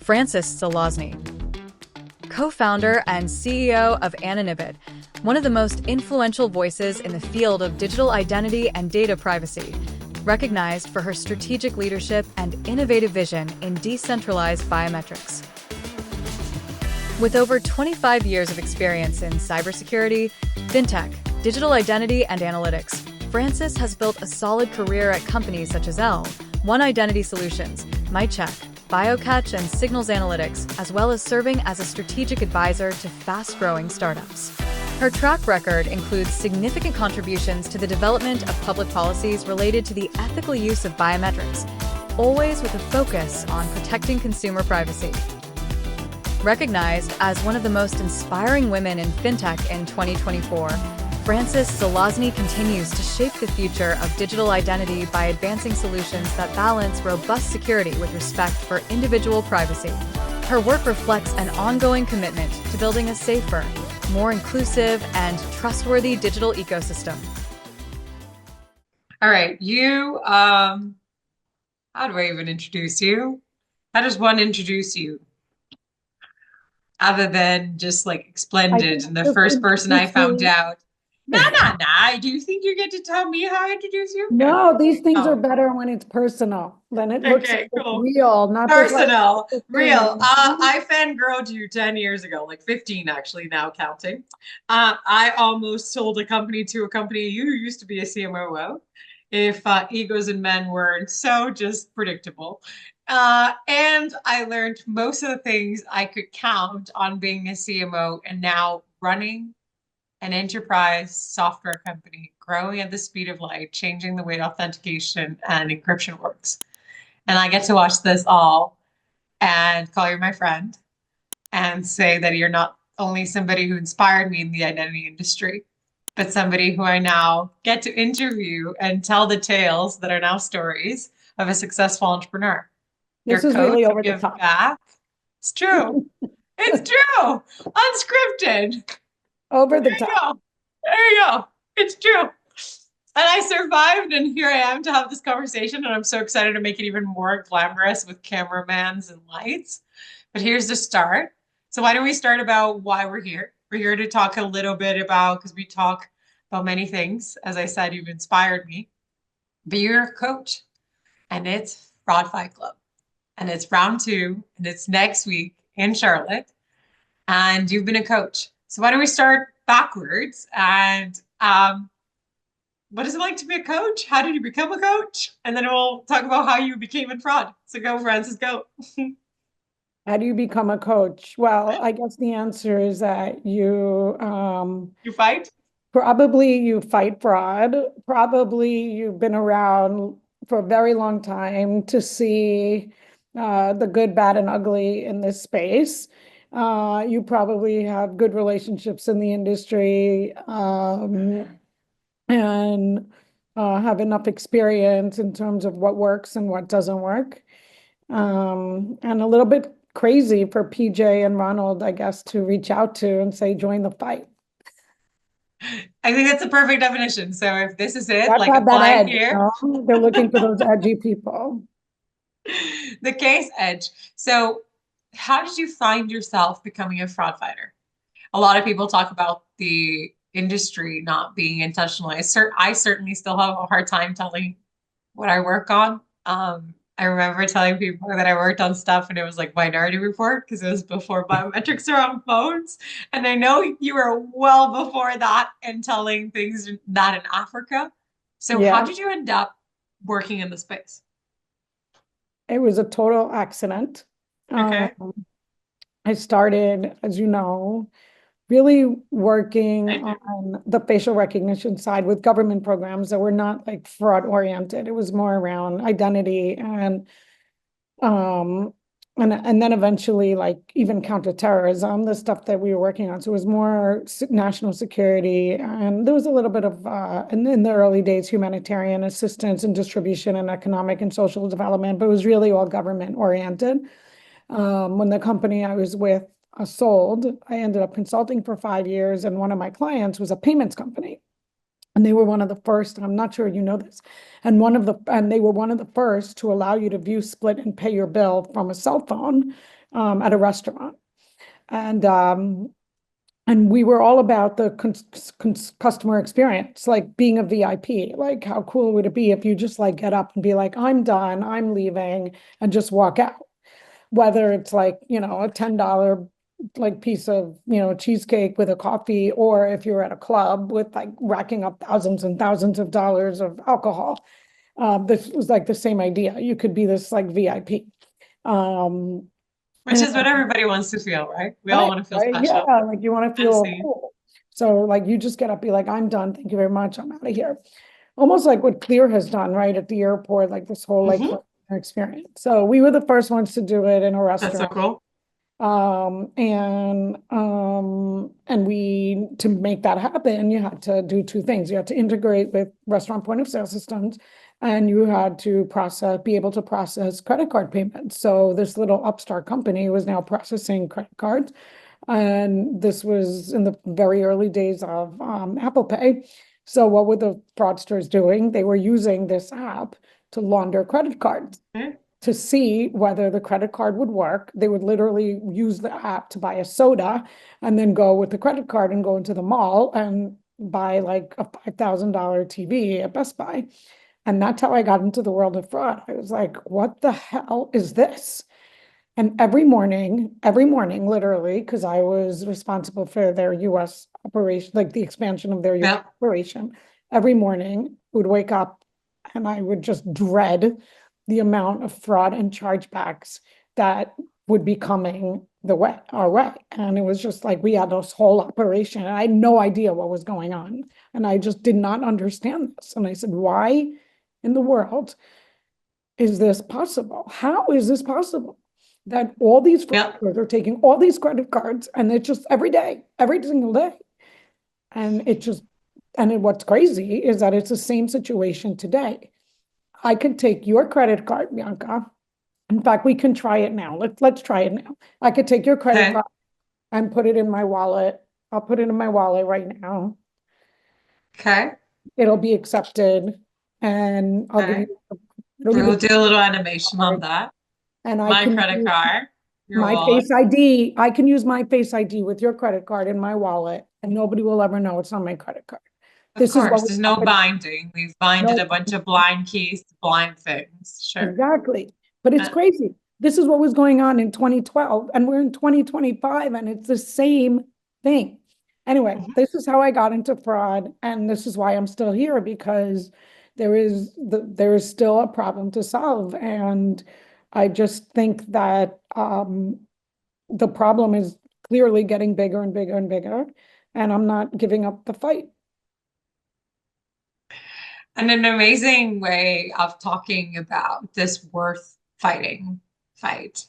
Frances Zelazny, co-founder and CEO of Anonybit, one of the most influential voices in the field of digital identity and data privacy, recognized for her strategic leadership and innovative vision in decentralized biometrics. With over 25 years of experience in cybersecurity, fintech, digital identity, and analytics, Frances has built a solid career at companies such as One Identity Solutions, MyCheck, BioCatch, and Signals Analytics, as well as serving as a strategic advisor to fast-growing startups. Her track record includes significant contributions to the development of public policies related to the ethical use of biometrics, always with a focus on protecting consumer privacy. Recognized as one of the most inspiring women in fintech in 2024, Frances Zelazny continues to shape the future of digital identity by advancing solutions that balance robust security with respect for individual privacy. Her work reflects an ongoing commitment to building a safer, more inclusive, and trustworthy digital ecosystem. All right, how do I even introduce you? How does one introduce you? Other than just like splendid and the first person I found out. Nah. Do you think you get to tell me how I introduce you? No, these things are better when it's personal. Then it looks cool. real, not personal, just like real. I fangirled you 10 years ago, like 15 actually, now counting. I almost sold a company to a company you used to be a CMO of, if egos and men weren't so just predictable. And I learned most of the things I could count on being a CMO and now running an enterprise software company, growing at the speed of light, changing the way authentication and encryption works. And I get to watch this all and call you my friend and say that you're not only somebody who inspired me in the identity industry, but somebody who I now get to interview and tell the tales that are now stories of a successful entrepreneur. This is really over the top. Back. It's true. It's true. Unscripted. Over the top. There you go. It's true. And I survived, and here I am to have this conversation, and I'm so excited to make it even more glamorous with cameramans and lights. But here's the start. So why don't we start about why we're here? We're here to talk a little bit about, because we talk about many things. As I said, you've inspired me. But you're a coach, and it's Fraud Fight Club. And it's round 2, and it's next week in Charlotte. And you've been a coach. So why don't we start backwards? And what is it like to be a coach? How did you become a coach? And then we'll talk about how you became in fraud. So go, Frances, go. How do you become a coach? Well, I guess the answer is that you fight? Probably you fight fraud. Probably you've been around for a very long time to see the good, bad, and ugly in this space. You probably have good relationships in the industry and have enough experience in terms of what works and what doesn't work. And a little bit crazy for PJ and Ronald, I guess, to reach out to and say, join the fight. I think that's a perfect definition. So if this is it, like applying here. They're looking for those edgy people. The case edge. So how did you find yourself becoming a fraud fighter? A lot of people talk about the industry not being intentional. I certainly still have a hard time telling what I work on. I remember telling people that I worked on stuff and it was like Minority Report because it was before biometrics are on phones. And I know you were well before that and telling things that in Africa. So how did you end up working in the space? It was a total accident. Okay. I started, as you know, really working on the facial recognition side with government programs that were not like fraud oriented. It was more around identity and then eventually like even counterterrorism, the stuff that we were working on. So it was more national security, and there was a little bit of in the early days humanitarian assistance and distribution and economic and social development, but it was really all government oriented. When the company I was with sold, I ended up consulting for 5 years, and one of my clients was a payments company. And they were one of the first, and I'm not sure you know this, and they were one of the first to allow you to view, split, and pay your bill from a cell phone at a restaurant. And we were all about the customer experience, like being a VIP. Like, how cool would it be if you just like get up and be like, I'm done, I'm leaving, and just walk out? Whether it's like, a $10 like piece of, cheesecake with a coffee, or if you're at a club with like racking up thousands and thousands of dollars of alcohol. This was like the same idea. You could be this like VIP. Um, Which and is what everybody wants to feel, right? We all Right, want to feel right. Yeah, special like you want to and feel seen. cool. So like you just get up, be like, I'm done. Thank you very much. I'm out of here. Almost like what Clear has done, right? At the airport, like this whole like Hmm. customer experience. So we were the first ones to do it in a That's so restaurant. cool. And we, to make that happen, you had to do two things. You had to integrate with restaurant point of sale systems, and you had to be able to process credit card payments. So this little upstart company was now processing credit cards. And this was in the very early days of Apple Pay. So what were the fraudsters doing? They were using this app to launder credit cards Okay. to see whether the credit card would work. They would literally use the app to buy a soda and then go with the credit card and go into the mall and buy like a $5,000 TV at Best Buy. And that's how I got into the world of fraud. I was like, what the hell is this? And every morning, literally, because I was responsible for their US operation, like the expansion of their US Yeah. operation, every morning would wake up and I would just dread the amount of fraud and chargebacks that would be coming our way. And it was just like we had this whole operation and I had no idea what was going on. And I just did not understand this. And I said, why in the world is this possible? How is this possible? That all these Yeah. fraudsters are taking all these credit cards and it's just every day, every single day. And what's crazy is that it's the same situation today. I could take your credit card, Bianca. In fact, we can try it now. Let's try it now. I could take your credit Okay. card and put it in my wallet. I'll put it in my wallet right now. Okay. It'll be accepted, and Okay. it'll be We'll the do a little animation on card, that. and I My can credit use card, your my wallet. Face ID. I can use my Face ID with your credit card in my wallet, and nobody will ever know it's not my credit card. Of This is what course, would there's no happen. binding. We've binded No, a bunch of blind keys to blind things. Sure. exactly. But it's Uh, crazy. This is what was going on in 2012, and we're in 2025, and it's the same thing. Anyway, mhm. this is how I got into fraud, and this is why I'm still here, because there is still a problem to solve. And I just think that the problem is clearly getting bigger and bigger and bigger, and I'm not giving up the fight. And an amazing way of talking about this worth fighting fight.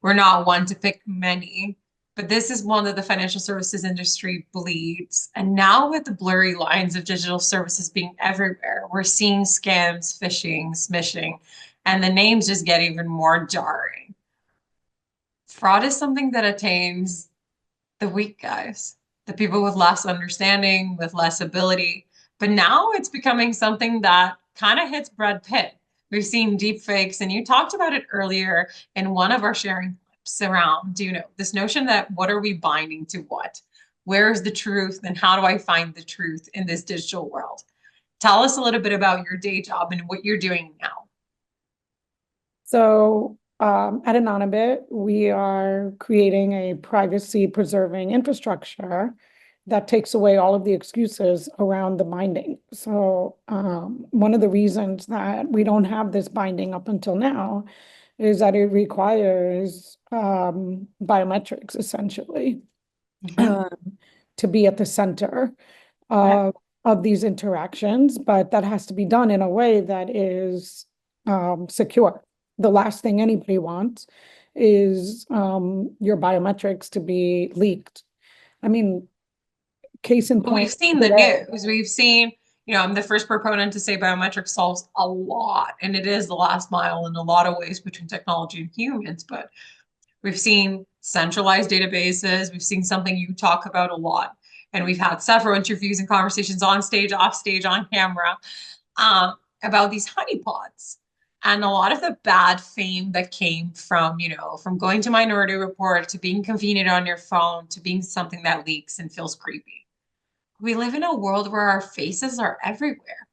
We're not one to pick many, but this is one that the financial services industry bleeds. And now with the blurry lines of digital services being everywhere, we're seeing scams, phishing, smishing, and the names just get even more jarring. Fraud is something that attains the weak guys, the people with less understanding, with less ability. But now it's becoming something that kind of hits Brad Pitt. We've seen deep fakes, and you talked about it earlier in one of our sharing clips around, this notion that what are we binding to what? Where is the truth, and how do I find the truth in this digital world? Tell us a little bit about your day job and what you're doing now. So at Anonybit, we are creating a privacy preserving infrastructure that takes away all of the excuses around the binding. So one of the reasons that we don't have this binding up until now is that it requires biometrics essentially Mhm. to be at the center Okay. of these interactions, but that has to be done in a way that is secure. The last thing anybody wants is your biometrics to be leaked. I mean, case in But we've point seen the today. news. We've seen, I'm the first proponent to say biometrics solves a lot, and it is the last mile in a lot of ways between technology and humans. But we've seen centralized databases. We've seen something you talk about a lot. And we've had several interviews and conversations on stage, off stage, on camera, about these honeypots. And a lot of the bad fame that came from, you know, from going to Minority Report to being convenient on your phone to being something that leaks and feels creepy. We live in a world where our faces are everywhere.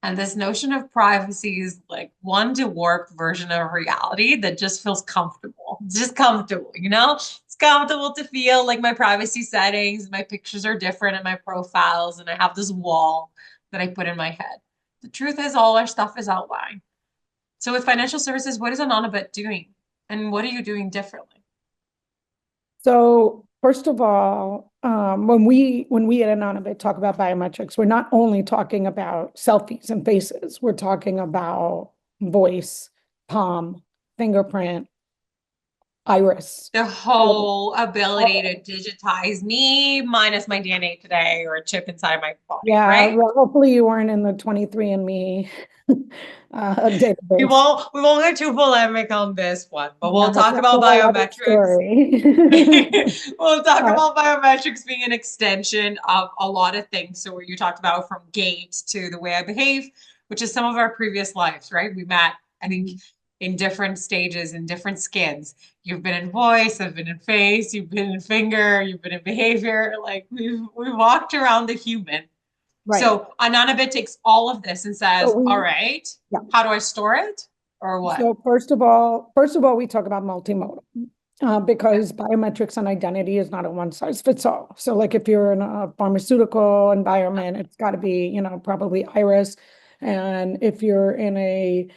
And this notion of privacy is like one dwarfed version of reality that just feels comfortable. It's just comfortable, you know? It's comfortable to feel like my privacy settings, my pictures are different in my profiles, and I have this wall that I put in my head. The truth is, all our stuff is outlined. So with financial services, what is Anonybit doing? And what are you doing differently? So first of all, when we at Anonybit talk about biometrics, we're not only talking about selfies and faces, we're talking about voice, palm, fingerprint, iris. The whole ability to digitize me minus my DNA today or a chip inside my body, Yeah, right? well, hopefully you weren't in the 23andMe We database. won't we won't get too polemic on this one, but Yeah, we'll talk that's a about whole other biometrics. story. We'll talk Uh, about biometrics being an extension of a lot of things. So you talked about from gait to the way I behave, which is some of our previous lives, right? We met, I think, in different stages, in different skins. You've been in voice, I've been in face, you've been in finger, you've been in behavior. Like we walked around the human. right. So Anonybit takes all of this and says, So we, all right, yeah. how do I store it? Or what? So first of all, we talk about multimodal. Because biometrics and identity is not a one size fits all. So like if you're in a pharmaceutical environment, it's got to be, you know, probably iris. And if you're in a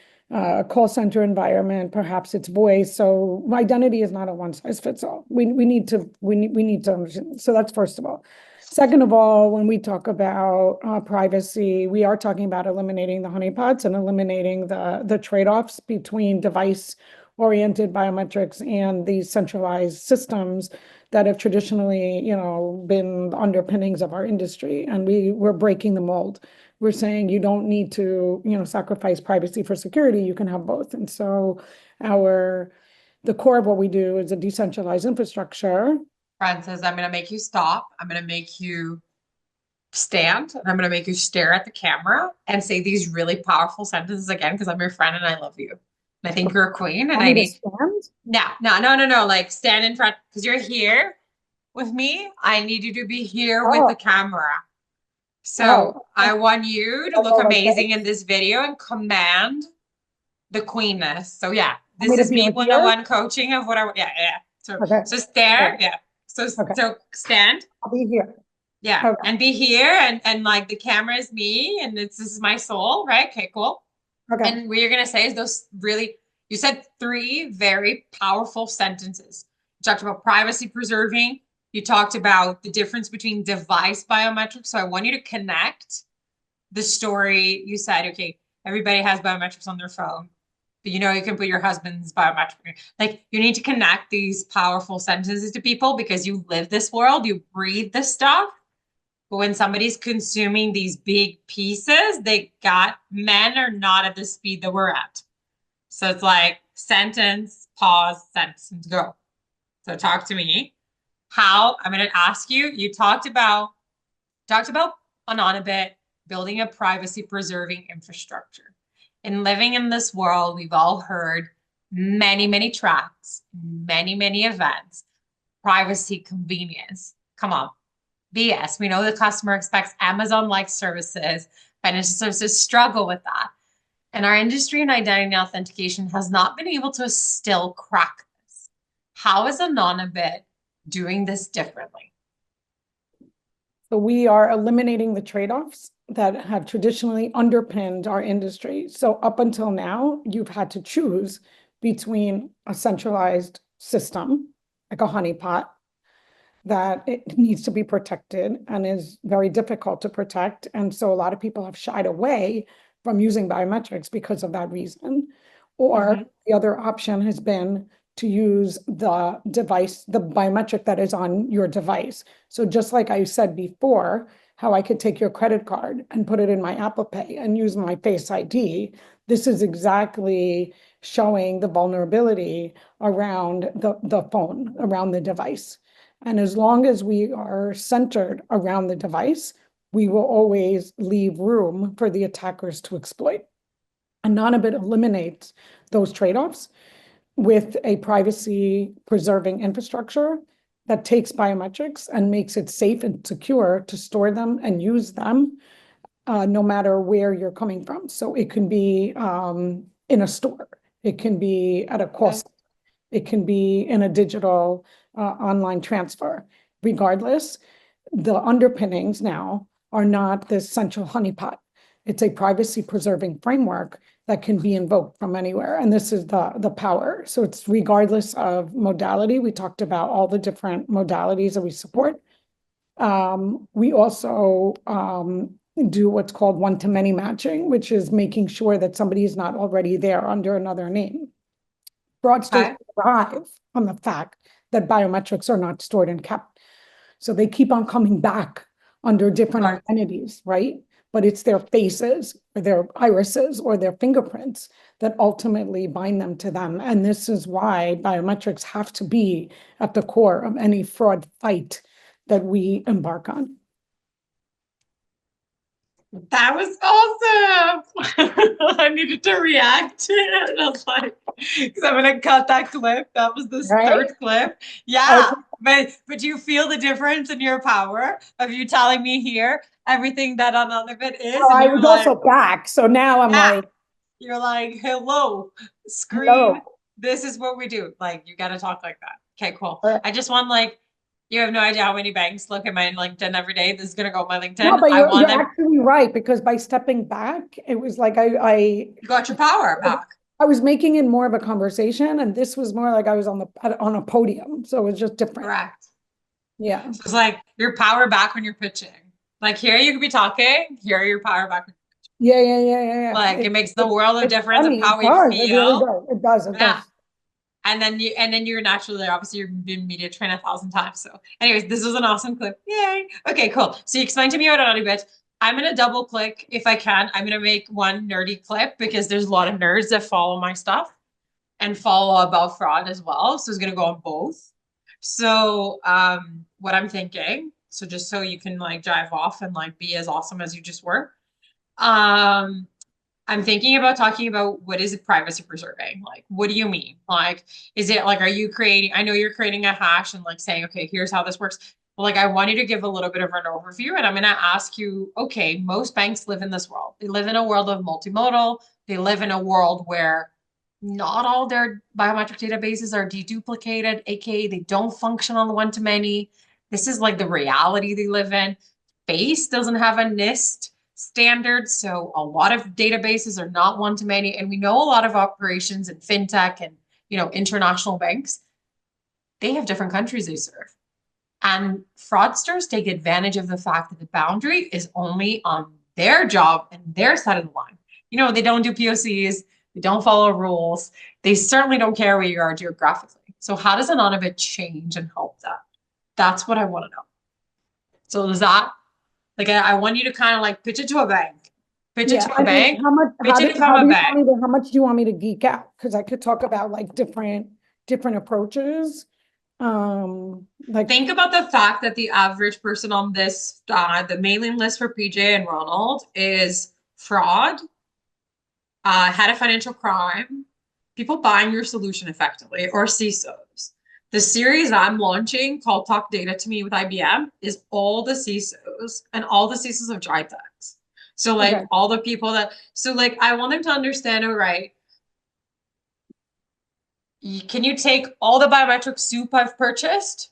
call center environment, perhaps it's voice. So identity is not a one size fits all. We need to understand. So that's first of all. Second of all, when we talk about privacy, we are talking about eliminating the honeypots and eliminating the trade-offs between device-oriented biometrics and these centralized systems that have traditionally, you know, been the underpinnings of our industry. And we're breaking the mold. We're saying you don't need to, you know, sacrifice privacy for security. You can have both. And so the core of what we do is a decentralized infrastructure. Frances, I'm going to make you stop. I'm going to make you stand and I'm going to make you stare at the camera and say these really powerful sentences again because I'm your friend and I love you. And I think you're a queen and Want I me to need stand? no. Like stand in front because you're here with me. I need you to be here with the Oh, camera. So oh, I want you to I'll look go like amazing in this. this video and command the queenness. So yeah, Want this me to is be me over here? 101 coaching of what I yeah. Okay. So Okay. stare, yeah. So Okay. so stand. I'll be here. Yeah, Okay. and be here and like the camera is me and this is my soul, right? Okay, cool. Okay. And what you're gonna say is those really you said three very powerful sentences. You talked about privacy preserving. You talked about the difference between device biometrics. So I want you to connect the story. You said, okay, everybody has biometrics on their phone, but you know you can put your husband's biometric. Like you need to connect these powerful sentences to people because you live this world, you breathe this stuff. But when somebody's consuming these big pieces, men are not at the speed that we're at. So it's like sentence, pause, sentence, go. So talk to me. How I'm going to ask you, you talked about Anonybit, building a privacy preserving infrastructure. In living in this world, we've all heard many, many tracks, many, many events, privacy, convenience. Come on. BS. We know the customer expects Amazon-like services. Financial services struggle with that. And our industry in identity authentication has not been able to still crack this. How is Anonybit doing this differently? So we are eliminating the trade-offs that have traditionally underpinned our industry. So up until now, you've had to choose between a centralized system, like a honeypot, that it needs to be protected and is very difficult to protect. And so a lot of people have shied away from using biometrics because of that reason. Or the other option has been to use the device, the biometric that is on your device. So just like I said before, how I could take your credit card and put it in my Apple Pay and use my Face ID, this is exactly showing the vulnerability around the phone, around the device. And as long as we are centered around the device, we will always leave room for the attackers to exploit. Anonybit eliminates those trade-offs with a privacy preserving infrastructure that takes biometrics and makes it safe and secure to store them and use them no matter where you're coming from. So it can be in a store, it can be at a call center, it can be in a digital online transfer. Regardless, the underpinnings now are not this central honeypot. It's a privacy preserving framework that can be invoked from anywhere. And this is the power. So it's regardless of modality. We talked about all the different modalities that we support. We also do what's called one-to-many matching, which is making sure that somebody is not already there under another name. Fraudsters thrive on the fact that biometrics are not stored and kept. So they keep on coming back under different identities, right? But it's their faces or their irises or their fingerprints that ultimately bind them to them. And this is why biometrics have to be at the core of any fraud fight that we embark on. That was awesome. I needed to react to it. I was like, because I'm gonna cut that clip. That was the third clip. Yeah. But you feel the difference in your power of you telling me here everything that Anonybit is. Oh, I was also back. So now I'm like, you're like, hello, screen. Hello. This is what we do. Like, you gotta talk like that. Okay, cool. I just want like, you have no idea how many banks look at my LinkedIn every day. This is gonna go on my LinkedIn. No, but you're actually right, because by stepping back, it was like you got your power back. I was making it more of a conversation, and this was more like I was on a podium, so it was just different. Correct. Yeah. So it's like your power back when you're pitching. Like here you could be talking, here your power back. Yeah. Like it makes the world of difference of how we feel. It does. And then you're naturally, obviously you've been media trained 1,000 times. So anyways, this was an awesome clip. Yay. Okay, cool. So you explained to me about Anonybit. I'm going to double click if I can. I'm going to make one nerdy clip because there's a lot of nerds that follow my stuff and follow about fraud as well. So it's going to go on both. So what I'm thinking, so just so you can like jive off and like be as awesome as you just were. I'm thinking about talking about what is it privacy preserving? Like, what do you mean? Like, is it like, are you creating, I know you're creating a hash and like saying, okay, here's how this works. But like, I want you to give a little bit of an overview and I'm going to ask you, okay, most banks live in this world. They live in a world of multimodal. They live in a world where not all their biometric databases are deduplicated, aka they don't function on the one-to-many. This is like the reality they live in. Face doesn't have a NIST standard, so a lot of databases are not one-to-many, and we know a lot of operations in fintech and international banks, they have different countries they serve, and fraudsters take advantage of the fact that the boundary is only on their job and their side of the line. They don't do POCs. They don't follow rules. They certainly don't care where you are geographically. So how does Anonybit change and help that? That's what I want to know. So is that, like, I want you to kind of like pitch it to a bank. Pitch it to a bank. How much do you want me to geek out? Because I could talk about like different approaches. Think about the fact that the average person on this, the mailing list for PJ and Ronald is fraud, had a financial crime, people buying your solution effectively, or CISOs. The series I'm launching called Talk Data to Me with IBM is all the CISOs and all the CISOs of GITEX. So like all the people that, so like I want them to understand, all right, can you take all the biometric soup I've purchased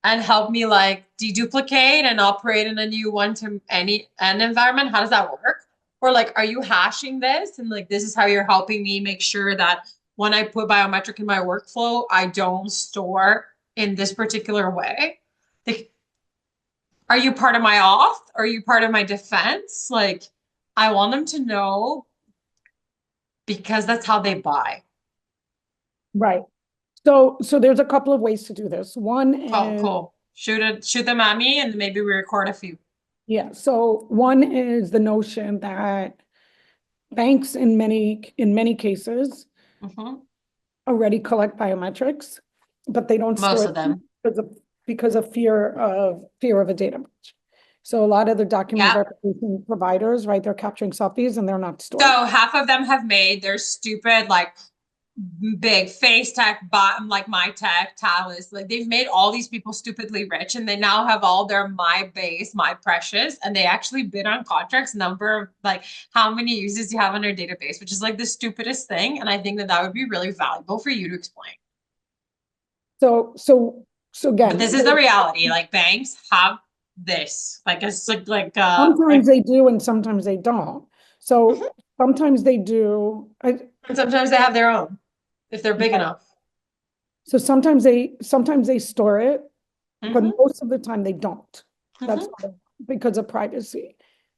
and help me like deduplicate and operate in a new one-to-any environment? How does that work? Or like, are you hashing this? And like, this is how you're helping me make sure that when I put biometric in my workflow, I don't store in this particular way. Like, are you part of my auth? Are you part of my defense? Like, I want them to know because that's how they buy. Right. So there's a couple of ways to do this. One is cool. Shoot them at me and maybe we record a few. Yeah. So one is the notion that banks in many cases already collect biometrics, but they don't Most store of them because of fear of a data breach. So a lot of the document Yeah. verification providers, right, they're capturing selfies and they're not stored. So half of them have made their stupid, like big face tech, like my tech, Talus, like they've made all these people stupidly rich, and they now have all their my base, my precious, and they actually bid on contracts number of like how many users you have on their database, which is like the stupidest thing. And I think that that would be really valuable for you to explain. So again, But this is the reality. Like banks have this, like it's sometimes they do and sometimes they don't. So sometimes they do. and sometimes they have their own if they're big enough. So sometimes they store it, but most of the time they don't. That's because of privacy.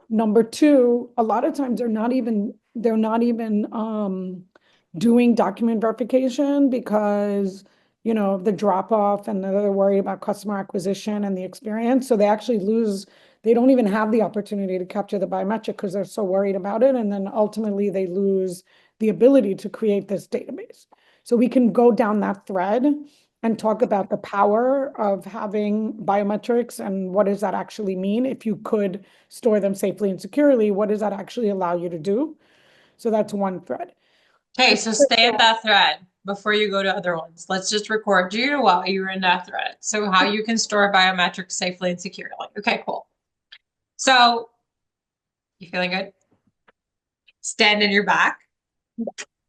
Number two, a lot of times they're not even doing document verification because the drop off, and they're worried about customer acquisition and the experience. So they actually they don't even have the opportunity to capture the biometric because they're so worried about it. And then ultimately they lose the ability to create this database. So we can go down that thread and talk about the power of having biometrics and what does that actually mean. If you could store them safely and securely, what does that actually allow you to do? So that's one thread. Okay, so stay at that thread before you go to other ones. Let's just record you while you're in that thread. So how you can store biometrics safely and securely. Okay, cool. So you feeling good? Stand in your back.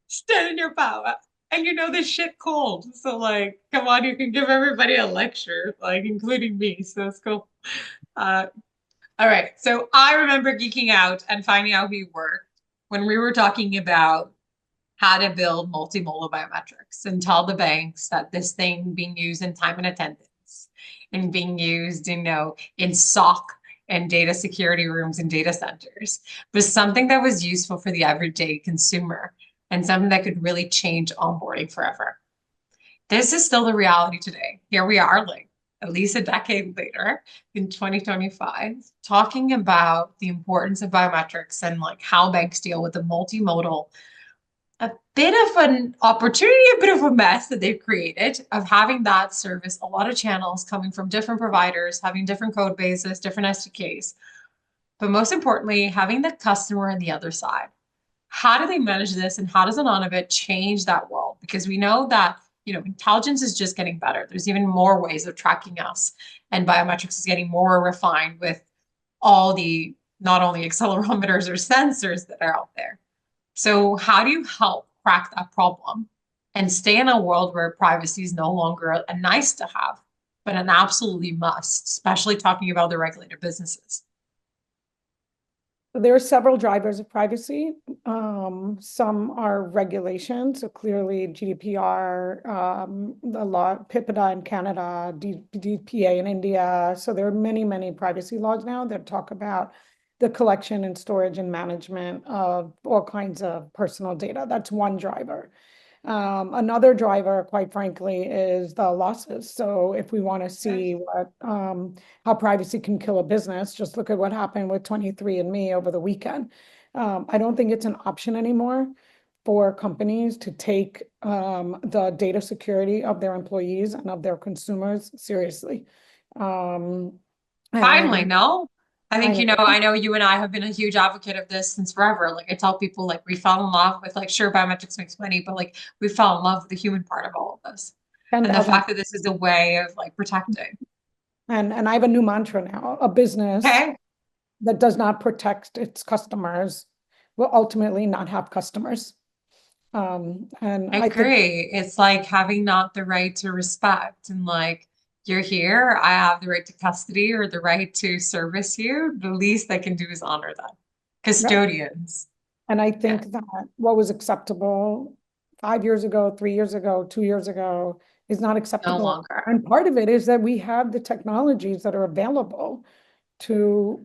Stand in your power. And you know this shit cold. So like, come on, you can give everybody a lecture, like including me. So that's cool. All right. So I remember geeking out and finding out who you were when we were talking about how to build multimodal biometrics and tell the banks that this thing being used in time and attendance and being used, in SOC and data security rooms and data centers was something that was useful for the everyday consumer and something that could really change onboarding forever. This is still the reality today. Here we are, like at least a decade later in 2025, talking about the importance of biometrics and like how banks deal with the multimodal, a bit of an opportunity, a bit of a mess that they've created of having that service, a lot of channels coming from different providers, having different code bases, different SDKs, but most importantly, having the customer on the other side. How do they manage this, and how does Anonybit change that world? Because we know that intelligence is just getting better. There's even more ways of tracking us, and biometrics is getting more refined with all the not only accelerometers or sensors that are out there. So how do you help crack that problem and stay in a world where privacy is no longer a nice to have, but an absolutely must, especially talking about the regulated businesses? There are several drivers of privacy. Some are regulation. So clearly GDPR, the law, PIPEDA in Canada, DPA in India. So there are many, many privacy laws now that talk about the collection and storage and management of all kinds of personal data. That's one driver. Another driver, quite frankly, is the losses. So if we want to see how privacy can kill a business, just look at what happened with 23andMe over the weekend. I don't think it's an option anymore for companies to take the data security of their employees and of their consumers seriously. Finally, no? I think, I know you and I have been a huge advocate of this since forever. Like I tell people, like we fell in love with, like, sure, biometrics makes money, but like we fell in love with the human part of all of this. And the fact that this is a way of like protecting. And I have a new mantra now: a business that does not protect its customers will ultimately not have customers. And I agree. It's like having not the right to respect, and like, you're here, I have the right to custody or the right to service you. The least I can do is honor them. Custodians. And I think that what was acceptable 5 years ago, 3 years ago, 2 years ago is not acceptable. No longer. And part of it is that we have the technologies that are available to,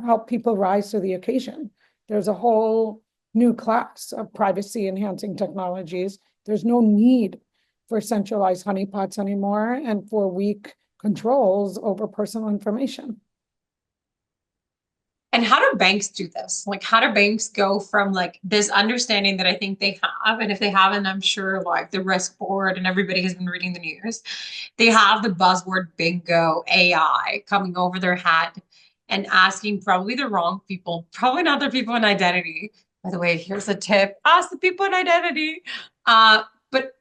help people rise to the occasion. There's a whole new class of privacy enhancing technologies. There's no need for centralized honeypots anymore and for weak controls over personal information. And how do banks do this? Like, how do banks go from like this understanding that I think they have, and if they haven't, I'm sure like the risk board and everybody has been reading the news, they have the buzzword bingo AI coming over their head. and asking probably the wrong people, probably not the people in identity. By the way, here's a tip: ask the people in identity. But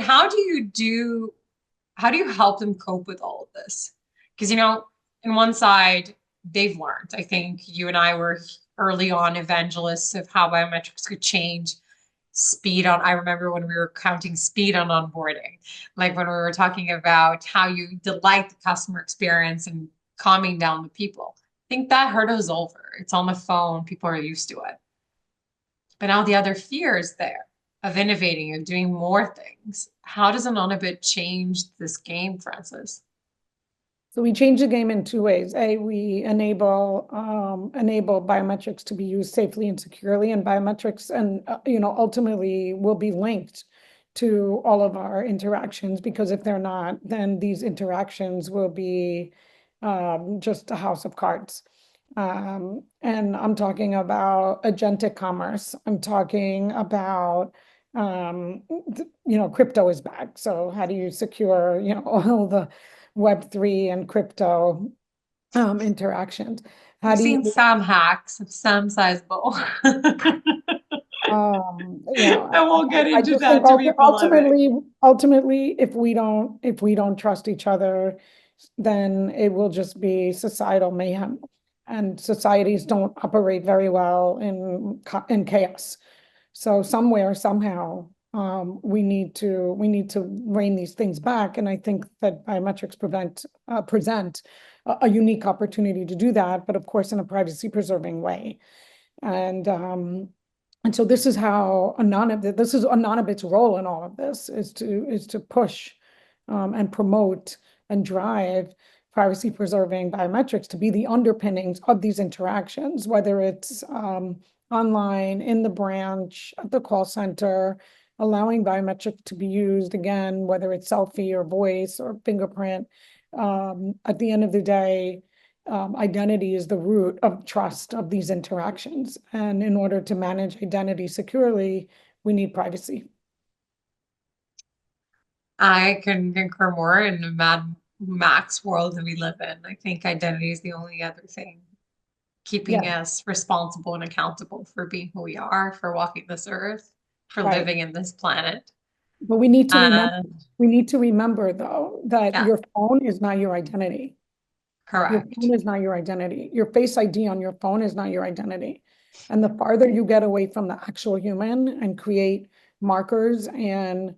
how do you help them cope with all of this? Because, in one side, they've learned. I think you and I were early on evangelists of how biometrics could change speed on. I remember when we were counting speed on onboarding, like when we were talking about how you delight the customer experience and calming down the people. I think that hurdle's over. It's on the phone. People are used to it. But now the other fear is there of innovating and doing more things. How does Anonybit change this game, Frances? So we change the game in two ways. We enable biometrics to be used safely and securely, and biometrics, and ultimately will be linked to all of our interactions, because if they're not, then these interactions will be just a house of cards. And I'm talking about agentic commerce. I'm talking about crypto is back. So how do you secure all the Web3 and crypto interactions? How I've do seen you some hacks of some sizable. I won't get I into just think that to be polemic. ultimately, if we don't trust each other, then it will just be societal mayhem. And societies don't operate very well in chaos. So somewhere, somehow, we need to rein these things back. And I think that biometrics present a unique opportunity to do that, but of course, in a privacy preserving way. And so this is how Anonybit's role in all of this is to push and promote and drive privacy preserving biometrics to be the underpinnings of these interactions, whether it's online, in the branch, at the call center, allowing biometric to be used again, whether it's selfie or voice or fingerprint. At the end of the day, identity is the root of trust of these interactions. And in order to manage identity securely, we need privacy. I can concur more in the Mad Max world that we live in. I think identity is the only other thing keeping Yeah, us responsible and accountable for being who we are, for walking this earth, for right. living in this planet. But we need to remember though, that Yeah, your phone is not your identity. Your correct. phone is not your identity. Your Face ID on your phone is not your identity. And the farther you get away from the actual human and create markers and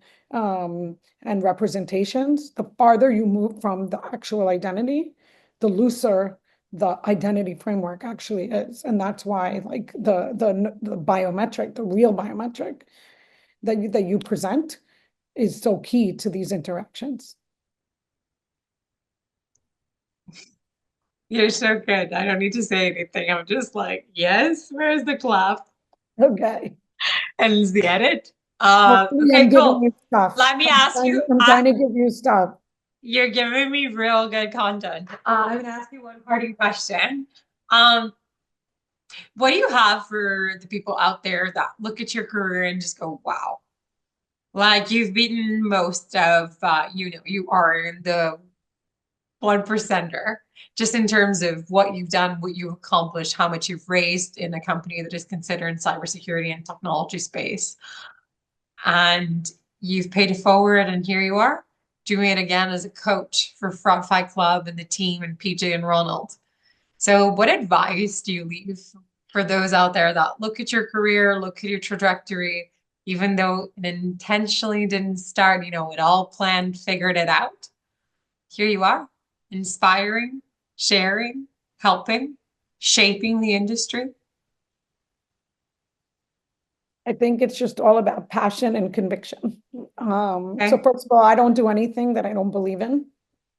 representations, the farther you move from the actual identity, the looser the identity framework actually is. And that's why, like, the biometric, the real biometric that you present is so key to these interactions. You're so good. I don't need to say anything. I'm just like, yes, where's the clap? Okay. And is the edit? Hopefully Okay, I'm giving cool. you stuff. Let me ask you, I'm trying to give you stuff. you're giving me real good content. I'm gonna ask you one parting question. Um, what do you have for the people out there that look at your career and just go, wow, like you've beaten most of, you are in the 1%er, just in terms of what you've done, what you've accomplished, how much you've raised in a company that is considered in cybersecurity and technology space. And you've paid it forward, and here you are doing it again as a coach for Fraud Fight Club and the team and PJ and Ronald. So what advice do you leave for those out there that look at your career, look at your trajectory, even though it intentionally didn't start, it all planned, figured it out? Here you are, inspiring, sharing, helping, shaping the industry. I think it's just all about passion and conviction. So Okay. first of all, I don't do anything that I don't believe in.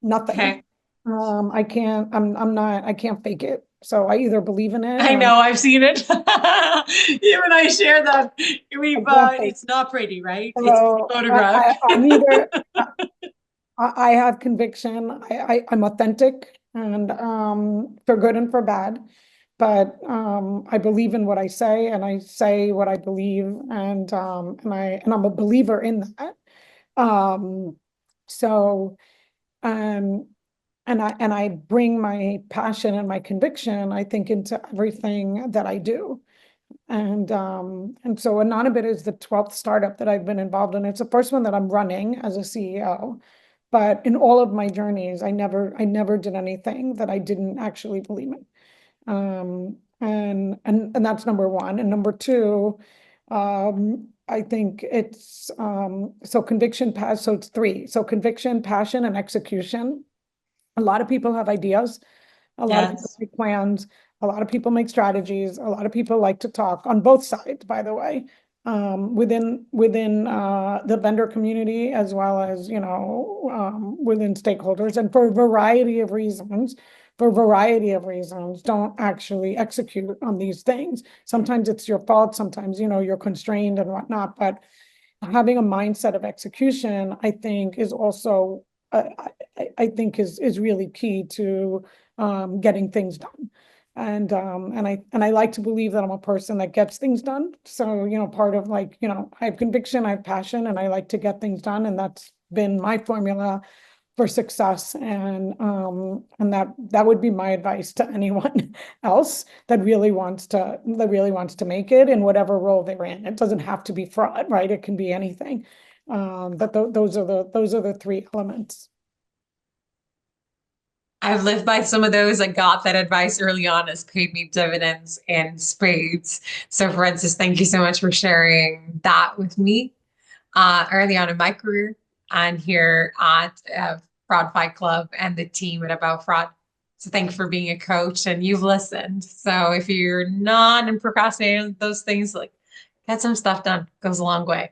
Nothing. Okay. I can't, I can't fake it. So I either believe in it I or know, I've seen it. You and I share that. I can't fake It's not pretty, right? it. It's So photographed. I'm either, I have conviction. I'm authentic and for good and for bad. But I believe in what I say, and I say what I believe, and I'm a believer in that. Um, so um, I bring my passion and my conviction, I think, into everything that I do. And so Anonybit is the 12th startup that I've been involved in. It's the first one that I'm running as a CEO. But in all of my journeys, I never did anything that I didn't actually believe in. And that's number one. And number two, I think it's so so it's three. So conviction, passion, and execution. A lot of people have ideas. A lot of people Yes. make plans. A lot of people make strategies. A lot of people like to talk on both sides, by the way, within the vendor community as well as, within stakeholders, and for a variety of reasons. Don't actually execute on these things. Sometimes it's your fault. Sometimes, you're constrained and whatnot. But having a mindset of execution, I think, is also I think is really key to getting things done. And I like to believe that I'm a person that gets things done. So, part of, like, I have conviction, I have passion, and I like to get things done. And that's been my formula for success. And that would be my advice to anyone else that really wants to make it in whatever role they're in. It doesn't have to be fraud, right? It can be anything. But those are the three elements. I've lived by some of those. I got that advice early on, has paid me dividends in spades. So, Frances, thank you so much for sharing that with me early on in my career and here at Fraud Fight Club and the team at About Fraud. So, thank you for being a coach, and you've listened. So, if you're not in procrastinating those things, like, get some stuff done, goes a long way.